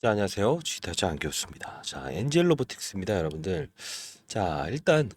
자, 안녕하세요. 지타자 안교수입니다. 자, 엔젤 로보틱스입니다, 여러분들. 자, 일단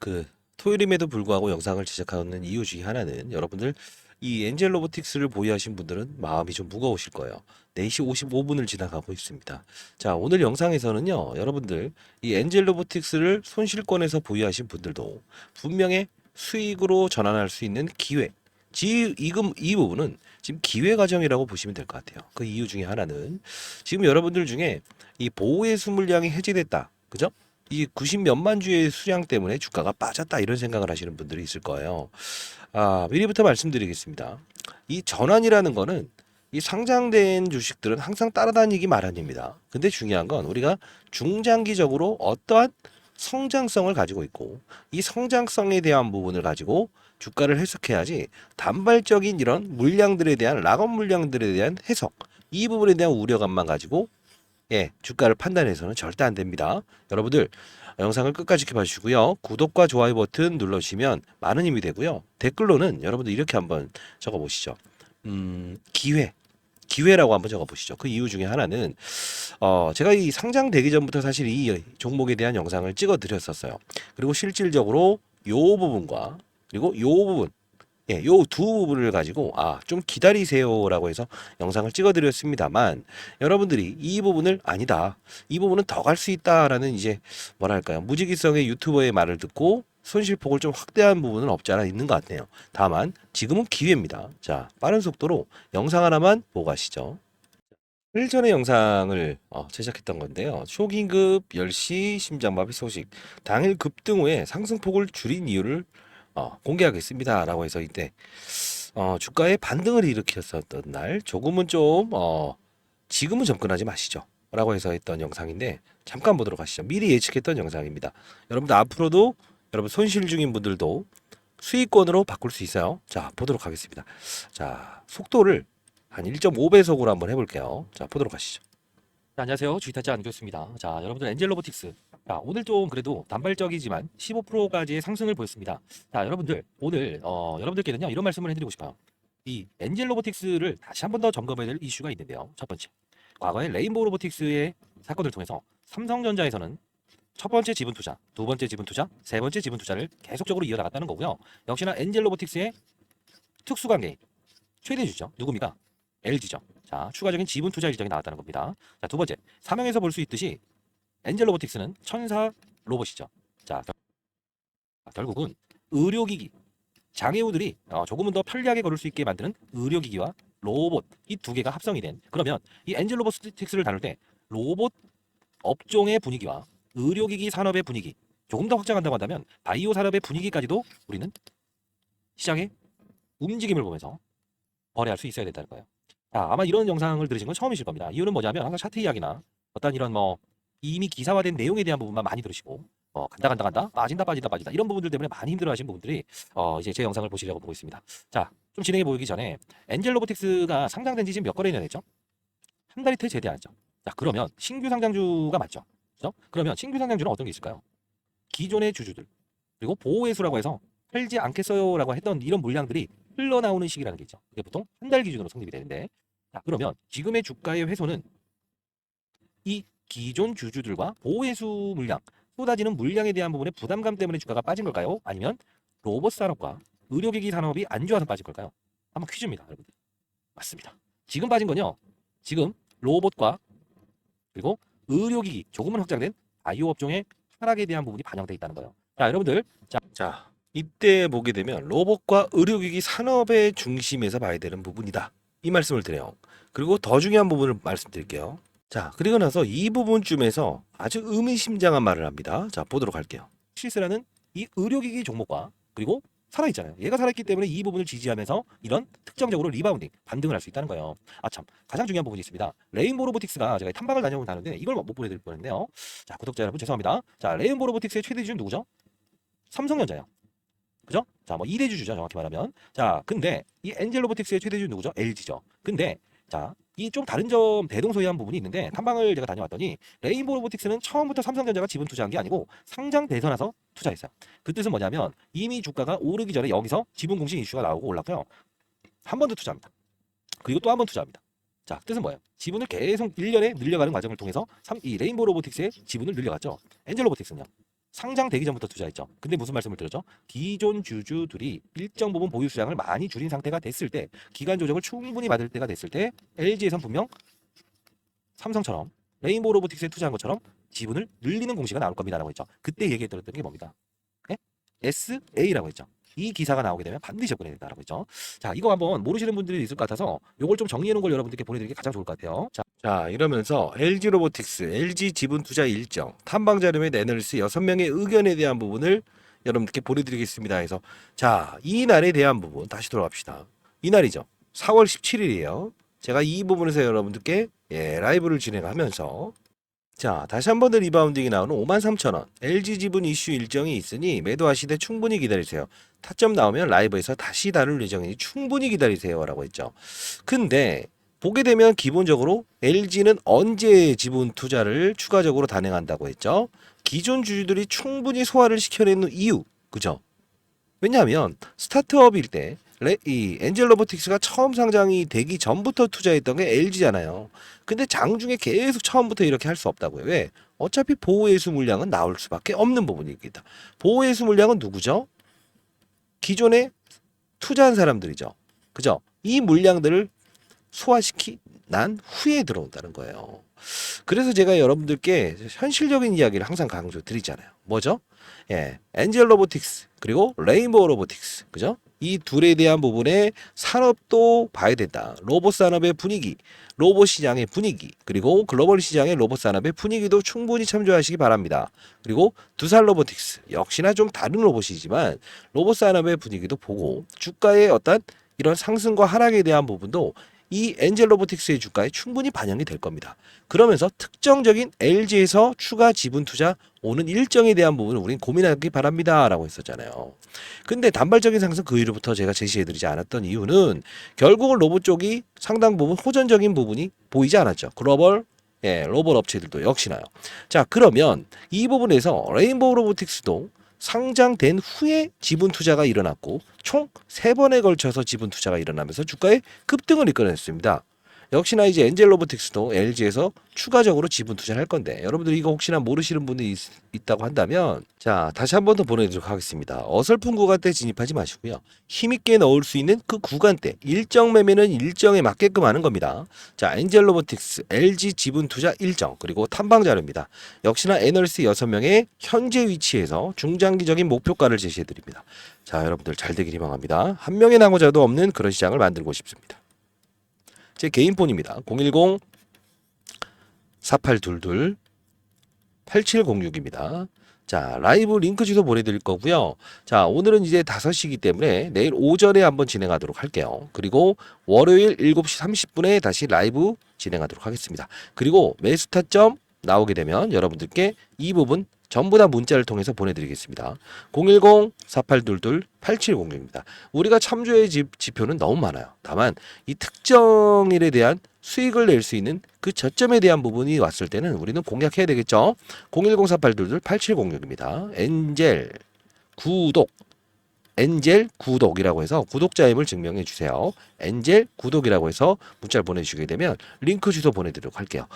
토요일임에도 불구하고 영상을 제작하는 이유 중에 하나는 여러분들 이 엔젤 로보틱스를 보유하신 분들은 마음이 좀 무거우실 거예요. 4시 55분을 지나가고 있습니다. 자, 오늘 영상에서는요, 여러분들 이 엔젤 로보틱스를 손실권에서 보유하신 분들도 분명히 수익으로 전환할 수 있는 기회, 이 부분은 지금 기회 과정이라고 보시면 될 것 같아요. 그 이유 중에 하나는 지금 여러분들 중에 이 보호의 수물량이 해제됐다. 그죠? 이 90 몇만 주의 수량 때문에 주가가 빠졌다 이런 생각을 하시는 분들이 있을 거예요. 미리부터 말씀드리겠습니다. 이 전환이라는 거는 이 상장된 주식들은 항상 따라다니기 마련입니다. 근데 중요한 건 우리가 중장기적으로 어떠한 성장성을 가지고 있고 이 성장성에 대한 부분을 가지고 주가를 해석해야지 단발적인 이런 물량들에 대한 락업 물량들에 대한 해석 이 부분에 대한 우려감만 가지고 주가를 판단해서는 절대 안 됩니다. 여러분들 영상을 끝까지 지켜봐 주시고요. 구독과 좋아요 버튼 눌러주시면 많은 힘이 되고요. 댓글로는 여러분들 이렇게 한번 적어 보시죠. 기회라고 한번 적어 보시죠. 그 이유 중에 하나는 제가 이 상장되기 전부터 사실 이 종목에 대한 영상을 찍어 드렸었어요. 그리고 실질적으로 요 부분과 그리고 요 부분 요 두 부분을 가지고 좀 기다리세요라고 해서 영상을 찍어 드렸습니다만 여러분들이 이 부분을 아니다. 이 부분은 더 갈 수 있다라는 이제 뭐랄까요? 무지기성의 유튜버의 말을 듣고 손실폭을 좀 확대한 부분은 없지 않아 있는 것 같네요. 다만 지금은 기회입니다. 자, 빠른 속도로 영상 하나만 보고 가시죠. 1일 전에 영상을 제작했던 건데요. 초긴급 10시 심장마비 소식. 당일 급등 후에 상승폭을 줄인 이유를 공개하겠습니다라고 해서 이때 주가의 반등을 일으켰었던 날 조금은 좀 지금은 접근하지 마시죠. 라고 해서 했던 영상인데 잠깐 보도록 하시죠. 미리 예측했던 영상입니다. 여러분들 앞으로도 여러분 손실 중인 분들도 수익권으로 바꿀 수 있어요. 자, 보도록 하겠습니다. 자, 속도를 한 1.5배속으로 한번 해볼게요. 자, 보도록 하시죠. 자, 안녕하세요. 주식타짜 안교수입니다. 자, 여러분들 엔젤 로보틱스. 자, 오늘 좀 그래도 단발적이지만 15%까지의 상승을 보였습니다. 자, 여러분들 오늘 여러분들께는요 이런 말씀을 해드리고 싶어요. 이 엔젤 로보틱스를 다시 한 번 더 점검해야 될 이슈가 있는데요. 첫 번째, 과거에 레인보우 로보틱스의 사건을 통해서 삼성전자에서는 첫 번째 지분 투자, 두 번째 지분 투자, 세 번째 지분 투자를 계속적으로 이어나갔다는 거고요. 역시나 엔젤 로보틱스의 특수관계 최대 주죠. 누굽니까? LG죠. 자, 추가적인 지분 투자 일정이 나왔다는 겁니다. 자, 두 번째, 사명에서 볼 수 있듯이 엔젤 로보틱스는 천사 로봇이죠. 자, 결국은 의료기기, 장애우들이 조금은 더 편리하게 걸을 수 있게 만드는 의료기기와 로봇 이 두 개가 합성이 된 그러면 이 엔젤 로보틱스를 다룰 때 로봇 업종의 분위기와 의료기기 산업의 분위기 조금 더 확장한다고 한다면 바이오 산업의 분위기까지도 우리는 시장의 움직임을 보면서 거래할 수 있어야 된다는 거예요. 자, 아마 이런 영상을 들으신 건 처음이실 겁니다. 이유는 뭐냐면 항상 차트 이야기나 어떤 이런 이미 기사화된 내용에 대한 부분만 많이 들으시고 간다 빠진다 이런 부분들 때문에 많이 힘들어하신 분들이 이제 제 영상을 보시려고 보고 있습니다. 자, 좀 진행해 보기 전에 엔젤 로보틱스가 상장된 지 지금 몇 거래나 됐죠? 한 달 이틀 제대하죠. 자, 그러면 신규 상장주가 맞죠? 그죠? 그러면 신규 상장주는 어떤 게 있을까요? 기존의 주주들 그리고 보호회수라고 해서 팔지 않겠어요라고 했던 이런 물량들이 흘러나오는 시기라는 게 있죠. 이게 보통 한 달 기준으로 성립이 되는데, 자, 그러면 지금의 주가의 회소는 이 기존 주주들과 보호회수 물량, 쏟아지는 물량에 대한 부분의 부담감 때문에 주가가 빠진 걸까요? 아니면 로봇 산업과 의료기기 산업이 안 좋아서 빠진 걸까요? 한번 퀴즈입니다, 여러분들. 맞습니다. 지금 빠진 건요. 지금 로봇과 그리고 의료기기 조금은 확장된 바이오 업종의 하락에 대한 부분이 반영되어 있다는 거예요. 자, 여러분들, 자, 이때 보게 되면 로봇과 의료기기 산업의 중심에서 봐야 되는 부분이다. 이 말씀을 드려요. 그리고 더 중요한 부분을 말씀드릴게요. 자, 그리고 나서 이 부분쯤에서 아주 의미심장한 말을 합니다. 자, 보도록 할게요. 실스라는 이 의료기기 종목과 그리고 살아있잖아요. 얘가 살아있기 때문에 이 부분을 지지하면서 이런 특정적으로 리바운딩, 반등을 할 수 있다는 거예요. 참, 가장 중요한 부분이 있습니다. 레인보우 로보틱스가 제가 탐방을 다녀온 다는데 이걸 못 보내드릴 뻔했네요. 자, 구독자 여러분 죄송합니다. 자, 레인보우 로보틱스의 최대 주주는 누구죠? 삼성전자요. 그죠? 자, 2대 주주죠, 정확히 말하면. 자, 근데 이 엔젤 로보틱스의 최대 주주 누구죠? LG죠. 근데 자, 이 좀 다른 점 대동소이한 부분이 있는데 탐방을 제가 다녀왔더니 레인보우 로보틱스는 처음부터 삼성전자가 지분 투자한 게 아니고 상장돼서 나서 투자했어요. 그 뜻은 뭐냐면 이미 주가가 오르기 전에 여기서 지분 공시 이슈가 나오고 올랐고요. 한 번 더 투자합니다. 그리고 또 한 번 투자합니다. 자, 뜻은 뭐예요? 지분을 계속 1년에 늘려가는 과정을 통해서 이 레인보우 로보틱스의 지분을 늘려갔죠. 엔젤 로보틱스는요. 상장되기 전부터 투자했죠. 근데 무슨 말씀을 드렸죠? 기존 주주들이 일정 부분 보유 수량을 많이 줄인 상태가 됐을 때, 기간 조정을 충분히 받을 때가 됐을 때 LG에선 분명 삼성처럼 레인보우 로보틱스에 투자한 것처럼 지분을 늘리는 공시가 나올 겁니다라고 했죠. 그때 얘기했던 게 뭡니까? 네? SA라고 했죠. 이 기사가 나오게 되면 반드시 접근해야 된다라고 했죠. 자, 이거 한번 모르시는 분들이 있을 것 같아서 이걸 좀 정리해 놓은 걸 여러분들께 보내드리는 게 가장 좋을 것 같아요. 자, 이러면서 LG 로보틱스, LG 지분 투자 일정, 탐방자료의 애널리스트 6명의 의견에 대한 부분을 여러분들께 보내드리겠습니다. 해서 자, 이 날에 대한 부분 다시 돌아갑시다. 이날이죠. 4월 17일이에요. 제가 이 부분에서 여러분들께 라이브를 진행하면서 자, 다시 한 번 더 리바운딩이 나오는 53,000원 LG 지분 이슈 일정이 있으니 매도하시되 충분히 기다리세요. 타점 나오면 라이브에서 다시 다룰 예정이니 충분히 기다리세요 라고 했죠. 근데 보게 되면 기본적으로 LG는 언제 지분 투자를 추가적으로 단행한다고 했죠. 기존 주주들이 충분히 소화를 시켜내는 이유, 그죠? 왜냐하면 스타트업일 때 이 엔젤 로보틱스가 처음 상장이 되기 전부터 투자했던 게 LG잖아요. 근데 장중에 계속 처음부터 이렇게 할 수 없다고요. 왜? 어차피 보호예수 물량은 나올 수밖에 없는 부분이겠다. 보호예수 물량은 누구죠? 기존에 투자한 사람들이죠. 그죠? 이 물량들을 소화시키 난 후에 들어온다는 거예요. 그래서 제가 여러분들께 현실적인 이야기를 항상 강조 드리잖아요. 뭐죠? 엔젤 로보틱스 그리고 레인보우 로보틱스, 그죠? 이 둘에 대한 부분에 산업도 봐야 된다. 로봇 산업의 분위기, 로봇 시장의 분위기, 그리고 글로벌 시장의 로봇 산업의 분위기도 충분히 참조하시기 바랍니다. 그리고 두산 로보틱스 역시나 좀 다른 로봇이지만 로봇 산업의 분위기도 보고 주가의 어떤 이런 상승과 하락에 대한 부분도 이 엔젤 로보틱스의 주가에 충분히 반영이 될 겁니다. 그러면서 특정적인 LG에서 추가 지분 투자 오는 일정에 대한 부분을 우린 고민하기 바랍니다 라고 했었잖아요. 근데 단발적인 상승 그 이후부터 제가 제시해드리지 않았던 이유는 결국은 로봇 쪽이 상당 부분 호전적인 부분이 보이지 않았죠. 글로벌 로봇 업체들도 역시나요. 자, 그러면 이 부분에서 레인보우 로보틱스도 상장된 후에 지분 투자가 일어났고 총 3번에 걸쳐서 지분 투자가 일어나면서 주가의 급등을 이끌어냈습니다. 역시나 이제 엔젤 로보틱스도 LG에서 추가적으로 지분 투자를 할 건데 여러분들 이거 혹시나 모르시는 분이 있다고 한다면 자, 다시 한 번 더 보내드리도록 하겠습니다. 어설픈 구간대 진입하지 마시고요. 힘있게 넣을 수 있는 그 구간대 일정 매매는 일정에 맞게끔 하는 겁니다. 자, 엔젤 로보틱스 LG 지분 투자 일정 그리고 탐방 자료입니다. 역시나 애널리스트 6명의 현재 위치에서 중장기적인 목표가를 제시해드립니다. 자, 여러분들 잘 되길 희망합니다. 한 명의 낭호자도 없는 그런 시장을 만들고 싶습니다. 제 개인 폰입니다. 010-4822-8706입니다. 자, 라이브 링크 주소 보내드릴 거고요. 자, 오늘은 이제 5시기 때문에 내일 오전에 한번 진행하도록 할게요. 그리고 월요일 7시 30분에 다시 라이브 진행하도록 하겠습니다. 그리고 매수 타점 나오게 되면 여러분들께 이 부분 전부 다 문자를 통해서 보내드리겠습니다. 010-4822-8706입니다. 우리가 참조의 지표는 너무 많아요. 다만 이 특정일에 대한 수익을 낼 수 있는 그 저점에 대한 부분이 왔을 때는 우리는 공략해야 되겠죠. 010-4822-8706입니다. 엔젤 구독이라고 해서 구독자임을 증명해 주세요. 엔젤 구독이라고 해서 문자를 보내주시게 되면 링크 주소 보내드리도록 할게요.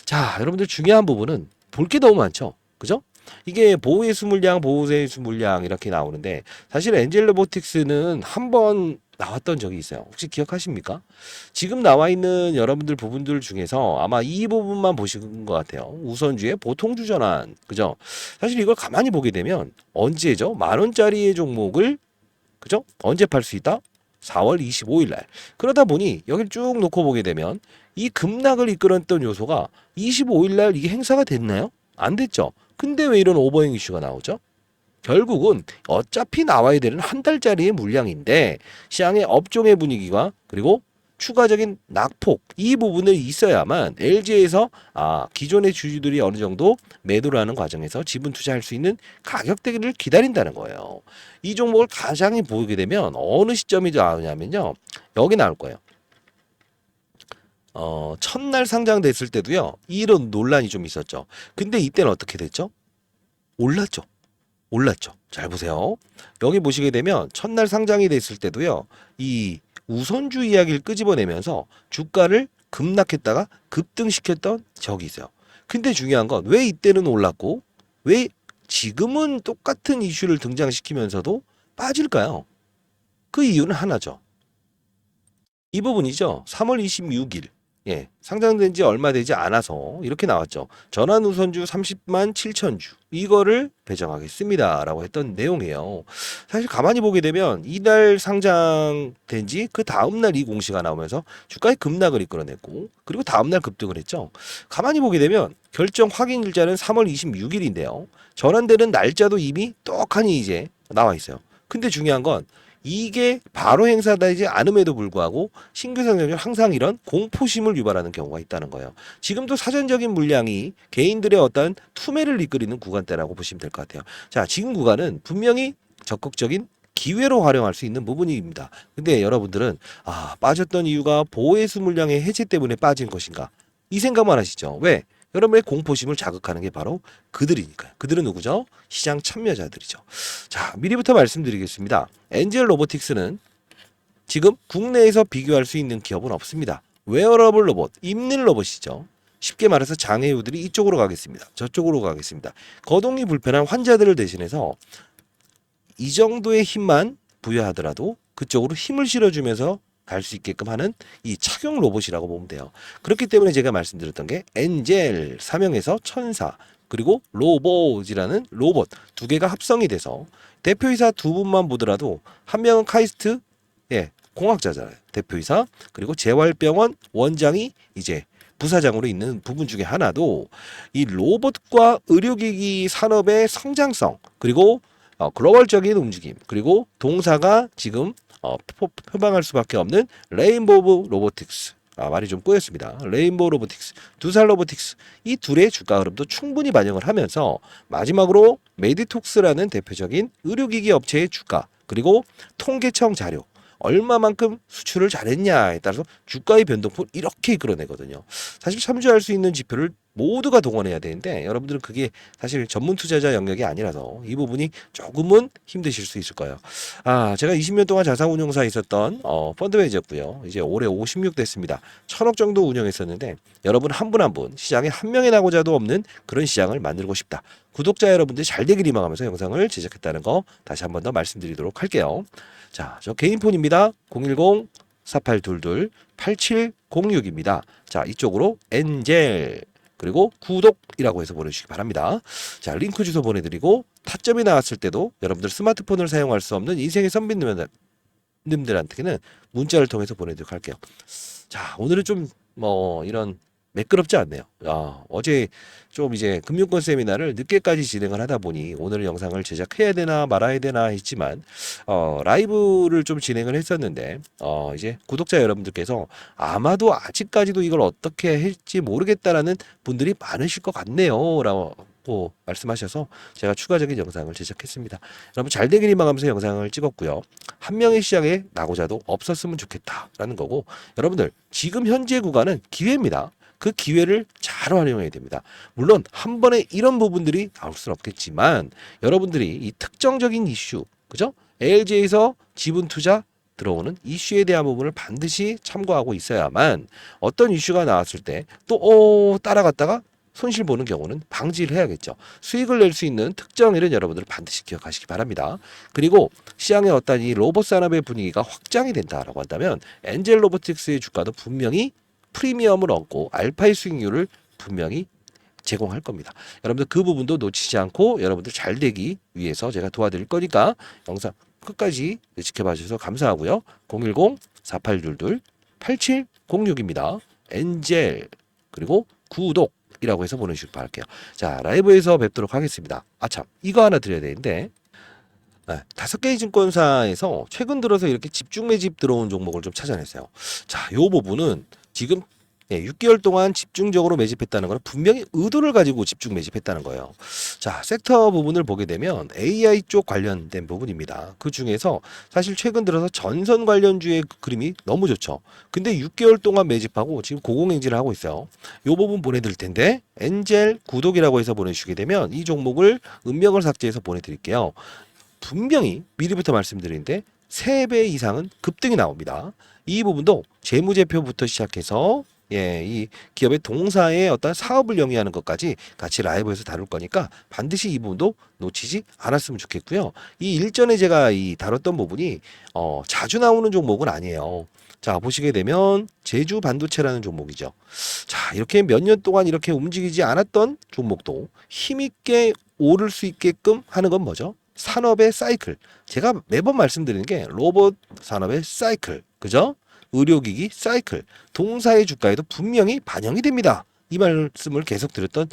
자, 여러분들 중요한 부분은 볼 게 너무 많죠. 그죠? 이게 보호예수 물량, 보호예수 물량 이렇게 나오는데 사실 엔젤 로보틱스는 한번 나왔던 적이 있어요. 혹시 기억하십니까? 지금 나와 있는 여러분들 부분들 중에서 아마 이 부분만 보신 것 같아요. 우선주의 보통주 전환, 그죠? 사실 이걸 가만히 보게 되면 언제죠? 10,000원짜리의 종목을 그죠? 언제 팔 수 있다? 4월 25일 날. 그러다 보니 여기를 쭉 놓고 보게 되면 이 급락을 이끌었던 요소가 25일 날 이게 행사가 됐나요? 안 됐죠. 근데 왜 이런 오버행 이슈가 나오죠? 결국은 어차피 나와야 되는 한 달짜리의 물량인데 시장의 업종의 분위기가 그리고 추가적인 낙폭 이 부분을 있어야만 LG에서 기존의 주주들이 어느 정도 매도를 하는 과정에서 지분 투자할 수 있는 가격대를 기다린다는 거예요. 이 종목을 가장 보게 되면 어느 시점이 나오냐면요. 여기 나올 거예요. 첫날 상장됐을 때도요. 이런 논란이 좀 있었죠. 근데 이때는 어떻게 됐죠? 올랐죠. 잘 보세요. 여기 보시게 되면 첫날 상장이 됐을 때도요. 이 우선주 이야기를 끄집어내면서 주가를 급락했다가 급등시켰던 적이 있어요. 근데 중요한 건 왜 이때는 올랐고 왜 지금은 똑같은 이슈를 등장시키면서도 빠질까요? 그 이유는 하나죠. 이 부분이죠. 3월 26일. 예, 상장된 지 얼마 되지 않아서 이렇게 나왔죠. 전환 우선주 30만 7천 주. 이거를 배정하겠습니다라고 했던 내용이에요. 사실 가만히 보게 되면 이날 상장된 지 그 다음 날 이 공시가 나오면서 주가의 급락을 이끌어냈고 그리고 다음 날 급등을 했죠. 가만히 보게 되면 결정 확인 일자는 3월 26일인데요. 전환되는 날짜도 이미 떡하니 이제 나와 있어요. 근데 중요한 건 이게 바로 행사되지 않음에도 불구하고 신규 상장률 항상 이런 공포심을 유발하는 경우가 있다는 거예요. 지금도 사전적인 물량이 개인들의 어떤 투매를 이끌이는 구간대라고 보시면 될 것 같아요. 자, 지금 구간은 분명히 적극적인 기회로 활용할 수 있는 부분입니다. 근데 여러분들은 빠졌던 이유가 보호해수 물량의 해제 때문에 빠진 것인가? 이 생각만 하시죠. 왜? 여러분의 공포심을 자극하는 게 바로 그들이니까요. 그들은 누구죠? 시장 참여자들이죠. 자, 미리부터 말씀드리겠습니다. 엔젤 로보틱스는 지금 국내에서 비교할 수 있는 기업은 없습니다. 웨어러블 로봇, 입는 로봇이죠. 쉽게 말해서 장애우들이 이쪽으로 가겠습니다. 저쪽으로 가겠습니다. 거동이 불편한 환자들을 대신해서 이 정도의 힘만 부여하더라도 그쪽으로 힘을 실어주면서 갈 수 있게끔 하는 이 착용 로봇이라고 보면 돼요. 그렇기 때문에 제가 말씀드렸던 게 엔젤, 사명에서 천사, 그리고 로봇이라는 로봇 두 개가 합성이 돼서 대표이사 두 분만 보더라도 한 명은 카이스트, 예, 공학자잖아요. 대표이사. 그리고 재활병원 원장이 이제 부사장으로 있는 부분 중에 하나도 이 로봇과 의료기기 산업의 성장성 그리고 글로벌적인 움직임 그리고 동사가 지금 표방할 수밖에 없는 레인보우 로보틱스. 말이 좀 꼬였습니다. 레인보우 로보틱스, 두살 로보틱스 이 둘의 주가 흐름도 충분히 반영을 하면서 마지막으로 메디톡스라는 대표적인 의료기기 업체의 주가 그리고 통계청 자료 얼마만큼 수출을 잘했냐에 따라서 주가의 변동폭을 이렇게 이끌어내거든요. 사실 참조할 수 있는 지표를 모두가 동원해야 되는데 여러분들은 그게 사실 전문 투자자 영역이 아니라서 이 부분이 조금은 힘드실 수 있을 거예요. 제가 20년 동안 자산운용사에 있었던 펀드 매니저고요. 이제 올해 56 됐습니다. 1,000억 정도 운영했었는데 여러분 한 분 한 분 시장에 한 명의 나고자도 없는 그런 시장을 만들고 싶다. 구독자 여러분들이 잘 되길 희망하면서 영상을 제작했다는 거 다시 한 번 더 말씀드리도록 할게요. 자, 저 개인 폰입니다. 010-4822-8706입니다. 자, 이쪽으로 엔젤 그리고 구독이라고 해서 보내주시기 바랍니다. 자, 링크 주소 보내드리고 타점이 나왔을 때도 여러분들 스마트폰을 사용할 수 없는 인생의 선배님들한테는 문자를 통해서 보내드리도록 할게요. 자, 오늘은 좀 이런 매끄럽지 않네요. 어제 좀 이제 금융권 세미나를 늦게까지 진행을 하다 보니 오늘 영상을 제작해야 되나 말아야 되나 했지만 라이브를 좀 진행을 했었는데 이제 구독자 여러분들께서 아마도 아직까지도 이걸 어떻게 할지 모르겠다라는 분들이 많으실 것 같네요. 라고 말씀하셔서 제가 추가적인 영상을 제작했습니다. 여러분 잘 되길 희망하면서 영상을 찍었고요. 한 명의 시장에 나고자도 없었으면 좋겠다라는 거고 여러분들 지금 현재 구간은 기회입니다. 그 기회를 잘 활용해야 됩니다. 물론 한 번에 이런 부분들이 나올 수는 없겠지만 여러분들이 이 특정적인 이슈, 그죠? LG에서 지분 투자 들어오는 이슈에 대한 부분을 반드시 참고하고 있어야만 어떤 이슈가 나왔을 때 또 따라갔다가 손실 보는 경우는 방지를 해야겠죠. 수익을 낼 수 있는 특정일은 여러분들 반드시 기억하시기 바랍니다. 그리고 시장의 어떤 이 로봇 산업의 분위기가 확장이 된다라고 한다면 엔젤 로보틱스의 주가도 분명히 프리미엄을 얻고 알파의 수익률을 분명히 제공할 겁니다. 여러분들 그 부분도 놓치지 않고 여러분들 잘 되기 위해서 제가 도와드릴 거니까 영상 끝까지 지켜봐 주셔서 감사하고요. 010-4822-8706입니다. 엔젤 그리고 구독이라고 해서 보내주시길 바랄게요. 자, 라이브에서 뵙도록 하겠습니다. 참 이거 하나 드려야 되는데 5개의 증권사에서 최근 들어서 이렇게 집중 매집 들어온 종목을 좀 찾아냈어요. 자, 요 부분은 지금 6개월 동안 집중적으로 매집했다는 건 분명히 의도를 가지고 집중 매집했다는 거예요. 자, 섹터 부분을 보게 되면 AI 쪽 관련된 부분입니다. 그 중에서 사실 최근 들어서 전선 관련주의 그림이 너무 좋죠. 근데 6개월 동안 매집하고 지금 고공행진을 하고 있어요. 요 부분 보내드릴 텐데 엔젤 구독이라고 해서 보내주시게 되면 이 종목을 은명을 삭제해서 보내드릴게요. 분명히 미리부터 말씀드리는데 3배 이상은 급등이 나옵니다. 이 부분도 재무제표부터 시작해서 이 기업의 동사의 어떤 사업을 영위하는 것까지 같이 라이브에서 다룰 거니까 반드시 이 부분도 놓치지 않았으면 좋겠고요. 이 일전에 제가 이 다뤘던 부분이 자주 나오는 종목은 아니에요. 자, 보시게 되면 제주 반도체라는 종목이죠. 자, 이렇게 몇 년 동안 이렇게 움직이지 않았던 종목도 힘있게 오를 수 있게끔 하는 건 뭐죠? 산업의 사이클. 제가 매번 말씀드리는 게 로봇 산업의 사이클. 그죠? 의료기기 사이클. 동사의 주가에도 분명히 반영이 됩니다. 이 말씀을 계속 드렸던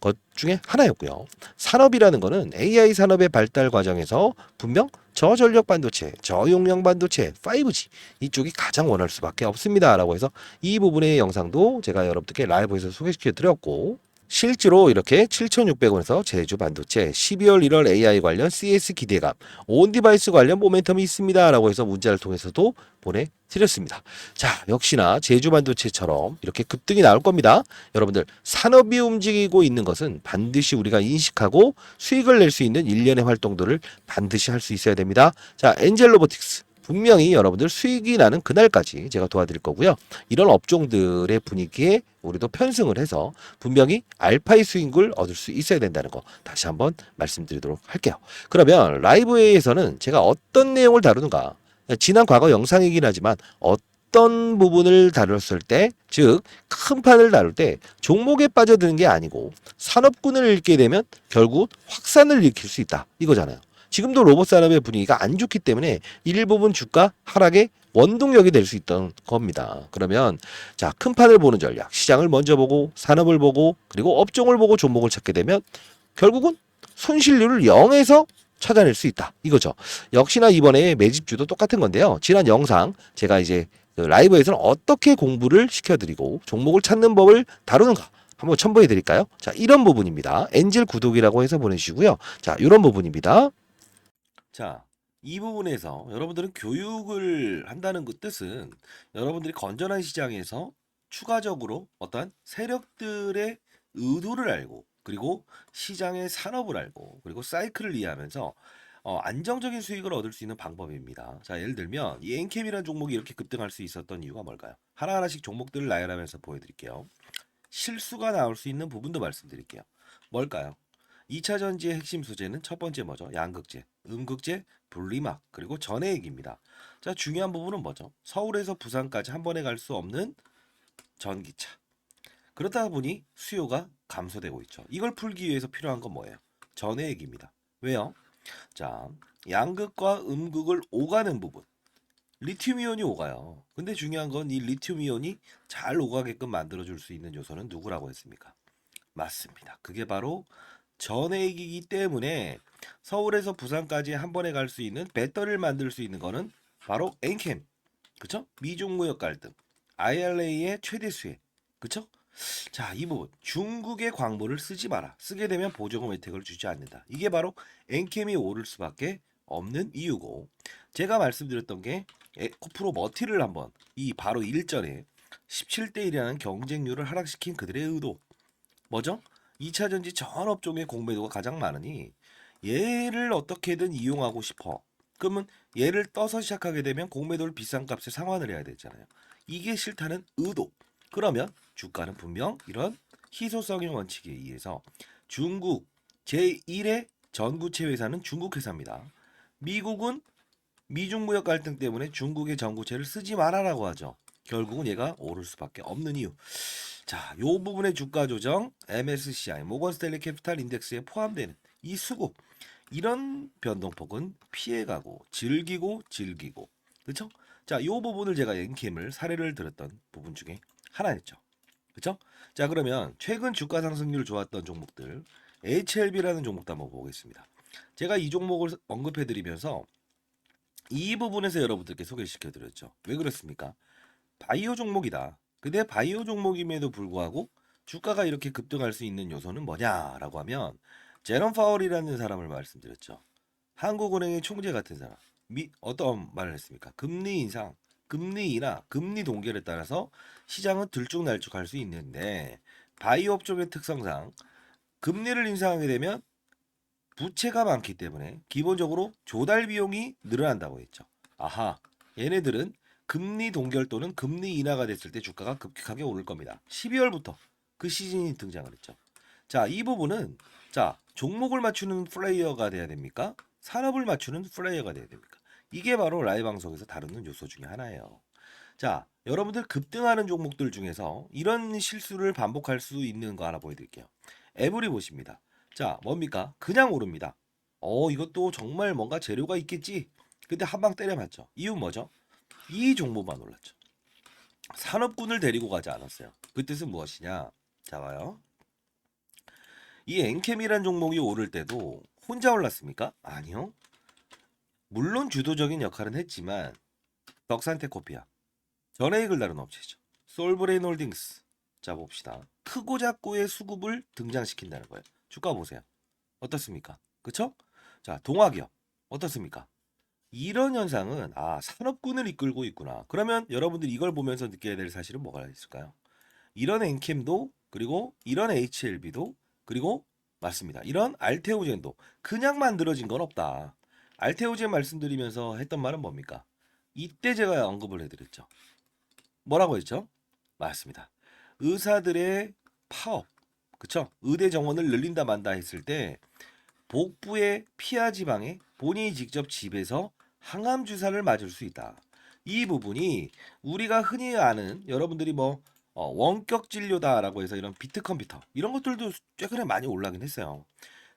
것 중에 하나였고요. 산업이라는 거는 AI 산업의 발달 과정에서 분명 저전력 반도체, 저용량 반도체, 5G 이쪽이 가장 원할 수밖에 없습니다라고 해서 이 부분의 영상도 제가 여러분들께 라이브에서 소개시켜 드렸고, 실제로 이렇게 7,600원에서 제주 반도체 12월 1월 AI 관련 CS 기대감, 온 디바이스 관련 모멘텀이 있습니다라고 해서 문자를 통해서도 보내드렸습니다. 자, 역시나 제주 반도체처럼 이렇게 급등이 나올 겁니다. 여러분들, 산업이 움직이고 있는 것은 반드시 우리가 인식하고 수익을 낼 수 있는 일련의 활동들을 반드시 할 수 있어야 됩니다. 자, 엔젤 로보틱스. 분명히 여러분들 수익이 나는 그날까지 제가 도와드릴 거고요. 이런 업종들의 분위기에 우리도 편승을 해서 분명히 알파의 수익을 얻을 수 있어야 된다는 거 다시 한번 말씀드리도록 할게요. 그러면 라이브에서는 제가 어떤 내용을 다루는가, 지난 과거 영상이긴 하지만 어떤 부분을 다뤘을 때, 즉 큰 판을 다룰 때 종목에 빠져드는 게 아니고 산업군을 읽게 되면 결국 확산을 일으킬 수 있다 이거잖아요. 지금도 로봇 산업의 분위기가 안 좋기 때문에 일부분 주가 하락의 원동력이 될 수 있던 겁니다. 그러면 자, 큰 판을 보는 전략, 시장을 먼저 보고 산업을 보고 그리고 업종을 보고 종목을 찾게 되면 결국은 손실률을 0에서 찾아낼 수 있다 이거죠. 역시나 이번에 매집주도 똑같은 건데요. 지난 영상 제가 이제 그 라이브에서는 어떻게 공부를 시켜드리고 종목을 찾는 법을 다루는가 한번 첨부해 드릴까요? 자, 이런 부분입니다. 엔젤 구독이라고 해서 보내주시고요. 자, 이런 부분입니다. 자, 이 부분에서 여러분들은 교육을 한다는 그 뜻은 여러분들이 건전한 시장에서 추가적으로 어떤 세력들의 의도를 알고 그리고 시장의 산업을 알고 그리고 사이클을 이해하면서 안정적인 수익을 얻을 수 있는 방법입니다. 자, 예를 들면 이 엔캠이라는 종목이 이렇게 급등할 수 있었던 이유가 뭘까요? 하나하나씩 종목들을 나열하면서 보여드릴게요. 실수가 나올 수 있는 부분도 말씀드릴게요. 뭘까요? 2차 전지의 핵심 소재는 첫 번째 뭐죠? 양극재, 음극재, 분리막, 그리고 전해액입니다. 자, 중요한 부분은 뭐죠? 서울에서 부산까지 한 번에 갈 수 없는 전기차. 그렇다 보니 수요가 감소되고 있죠. 이걸 풀기 위해서 필요한 건 뭐예요? 전해액입니다. 왜요? 자, 양극과 음극을 오가는 부분. 리튬 이온이 오가요. 근데 중요한 건 이 리튬 이온이 잘 오가게끔 만들어줄 수 있는 요소는 누구라고 했습니까? 맞습니다. 그게 바로 전해액이기 때문에 서울에서 부산까지 한 번에 갈 수 있는 배터리를 만들 수 있는 거는 바로 엔캠. 그쵸? 미중 무역 갈등. IRA의 최대 수혜. 그쵸? 자, 이 부분. 중국의 광물을 쓰지 마라. 쓰게 되면 보조금 혜택을 주지 않는다. 이게 바로 엔캠이 오를 수밖에 없는 이유고, 제가 말씀드렸던 게 코프로 머티를 한번 이 바로 일전에 17대 1이라는 경쟁률을 하락시킨 그들의 의도. 뭐죠? 2차 전지 전 업종의 공매도가 가장 많으니 얘를 어떻게든 이용하고 싶어. 그러면 얘를 떠서 시작하게 되면 공매도를 비싼 값에 상환을 해야 되잖아요. 이게 싫다는 의도. 그러면 주가는 분명 이런 희소성의 원칙에 의해서 중국 제1의 전구체 회사는 중국 회사입니다. 미국은 미중 무역 갈등 때문에 중국의 전구체를 쓰지 말아라고 하죠. 결국은 얘가 오를 수밖에 없는 이유. 자, 요 부분의 주가 조정, MSCI, 모건 스탠리 캐피탈 인덱스에 포함되는 이 수급, 이런 변동폭은 피해가고 즐기고 그렇죠? 자, 요 부분을 제가 엔캠을 사례를 들었던 부분 중에 하나였죠. 그렇죠? 자, 그러면 최근 주가 상승률 좋았던 종목들, HLB라는 종목도 한번 보겠습니다. 제가 이 종목을 언급해 드리면서 이 부분에서 여러분들께 소개시켜 드렸죠. 왜 그렇습니까? 바이오 종목이다. 근데 바이오 종목임에도 불구하고 주가가 이렇게 급등할 수 있는 요소는 뭐냐라고 하면 제롬 파월이라는 사람을 말씀드렸죠. 한국은행의 총재 같은 사람. 어떤 말을 했습니까? 금리 인상, 금리 인하, 금리 동결에 따라서 시장은 들쭉날쭉할 수 있는데 바이오 업종의 특성상 금리를 인상하게 되면 부채가 많기 때문에 기본적으로 조달 비용이 늘어난다고 했죠. 아하, 얘네들은 금리 동결 또는 금리 인하가 됐을 때 주가가 급격하게 오를 겁니다. 12월부터 그 시즌이 등장을 했죠. 자, 이 부분은 자, 종목을 맞추는 플레이어가 돼야 됩니까? 산업을 맞추는 플레이어가 돼야 됩니까? 이게 바로 라이브 방송에서 다루는 요소 중에 하나예요. 자, 여러분들 급등하는 종목들 중에서 이런 실수를 반복할 수 있는 거 하나 보여드릴게요. 에브리 보십니다. 자, 뭡니까? 그냥 오릅니다. 이것도 정말 뭔가 재료가 있겠지. 근데 한 방 때려맞죠. 이유 뭐죠? 이 종목만 올랐죠. 산업군을 데리고 가지 않았어요. 그 뜻은 무엇이냐? 자, 봐요. 이 엔캠이란 종목이 오를 때도 혼자 올랐습니까? 아니요. 물론 주도적인 역할은 했지만 덕산테코피아, 전해익을 다룬 업체죠. 솔브레인 홀딩스. 자, 봅시다. 크고 작고의 수급을 등장시킨다는 거예요. 주가 보세요. 어떻습니까? 그쵸? 자, 동화기업 어떻습니까? 이런 현상은 산업군을 이끌고 있구나. 그러면 여러분들이 이걸 보면서 느껴야 될 사실은 뭐가 있을까요? 이런 엔캠도 그리고 이런 HLB도 그리고 맞습니다. 이런 알테오젠도 그냥 만들어진 건 없다. 알테오젠 말씀드리면서 했던 말은 뭡니까? 이때 제가 언급을 해드렸죠. 뭐라고 했죠? 맞습니다. 의사들의 파업, 그쵸? 의대 정원을 늘린다 만다 했을 때 복부의 피하 지방에 본인이 직접 집에서 항암 주사를 맞을 수 있다. 이 부분이 우리가 흔히 아는 여러분들이 원격 진료다라고 해서 이런 비트 컴퓨터 이런 것들도 최근에 많이 올라긴 했어요.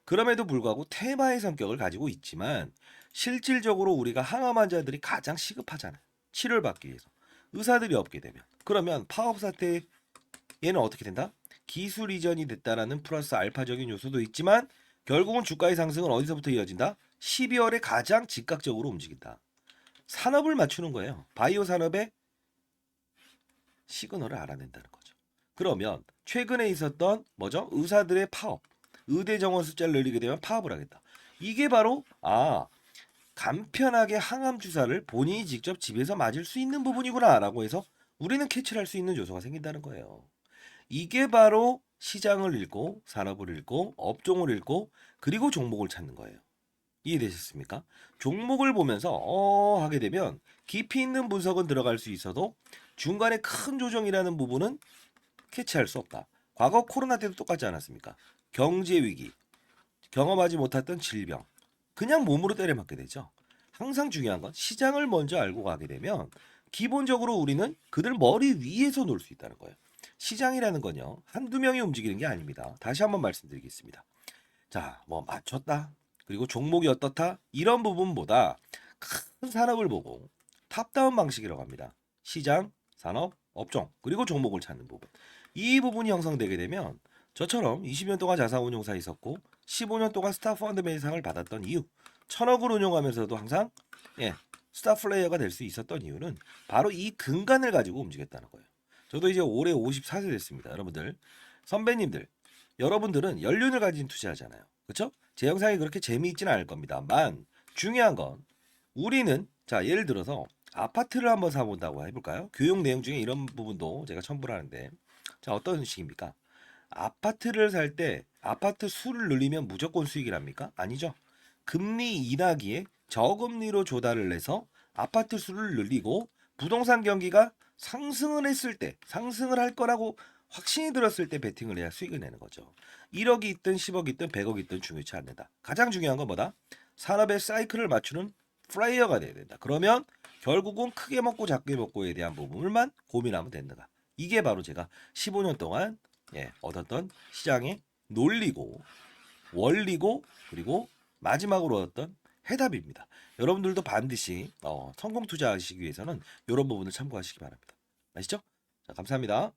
그럼에도 불구하고 테마의 성격을 가지고 있지만 실질적으로 우리가 항암 환자들이 가장 시급하잖아요. 치료를 받기 위해서. 의사들이 없게 되면. 그러면 파업 사태 얘는 어떻게 된다? 기술 이전이 됐다라는 플러스 알파적인 요소도 있지만 결국은 주가의 상승은 어디서부터 이어진다? 12월에 가장 즉각적으로 움직인다. 산업을 맞추는 거예요. 바이오 산업의 시그널을 알아낸다는 거죠. 그러면 최근에 있었던 뭐죠? 의사들의 파업, 의대 정원 숫자를 늘리게 되면 파업을 하겠다. 이게 바로 간편하게 항암 주사를 본인이 직접 집에서 맞을 수 있는 부분이구나라고 해서 우리는 캐치를 할 수 있는 요소가 생긴다는 거예요. 이게 바로 시장을 읽고 산업을 읽고 업종을 읽고 그리고 종목을 찾는 거예요. 이해되셨습니까? 종목을 보면서 하게 되면 깊이 있는 분석은 들어갈 수 있어도 중간에 큰 조정이라는 부분은 캐치할 수 없다. 과거 코로나 때도 똑같지 않았습니까? 경제 위기, 경험하지 못했던 질병, 그냥 몸으로 때려맞게 되죠. 항상 중요한 건 시장을 먼저 알고 가게 되면 기본적으로 우리는 그들 머리 위에서 놀 수 있다는 거예요. 시장이라는 건요, 한두 명이 움직이는 게 아닙니다. 다시 한번 말씀드리겠습니다. 자, 맞췄다. 그리고 종목이 어떻다? 이런 부분보다 큰 산업을 보고 탑다운 방식이라고 합니다. 시장, 산업, 업종, 그리고 종목을 찾는 부분. 이 부분이 형성되게 되면 저처럼 20년 동안 자산운용사 있었고 15년 동안 스타 펀드맨상을 받았던 이유, 1000억을 운용하면서도 항상 스타 플레이어가 될 수 있었던 이유는 바로 이 근간을 가지고 움직였다는 거예요. 저도 이제 올해 54세 됐습니다. 여러분들, 선배님들, 여러분들은 연륜을 가진 투자하잖아요. 그렇죠? 제 영상이 그렇게 재미있지는 않을 겁니다만 중요한 건 우리는 자, 예를 들어서 아파트를 한번 사본다고 해볼까요? 교육 내용 중에 이런 부분도 제가 첨부를 하는데 자, 어떤 식입니까? 아파트를 살 때 아파트 수를 늘리면 무조건 수익이랍니까? 아니죠. 금리 인하기에 저금리로 조달을 해서 아파트 수를 늘리고 부동산 경기가 상승을 했을 때 상승을 할 거라고 확신이 들었을 때 베팅을 해야 수익을 내는 거죠. 1억이 있든 10억이 있든 100억이 있든 중요치 않는다. 가장 중요한 건 뭐다? 산업의 사이클을 맞추는 플레이어가 돼야 된다. 그러면 결국은 크게 먹고 작게 먹고에 대한 부분을만 고민하면 된다. 이게 바로 제가 15년 동안 얻었던 시장의 논리고 원리고 그리고 마지막으로 얻었던 해답입니다. 여러분들도 반드시 성공 투자하시기 위해서는 이런 부분을 참고하시기 바랍니다. 아시죠? 자, 감사합니다.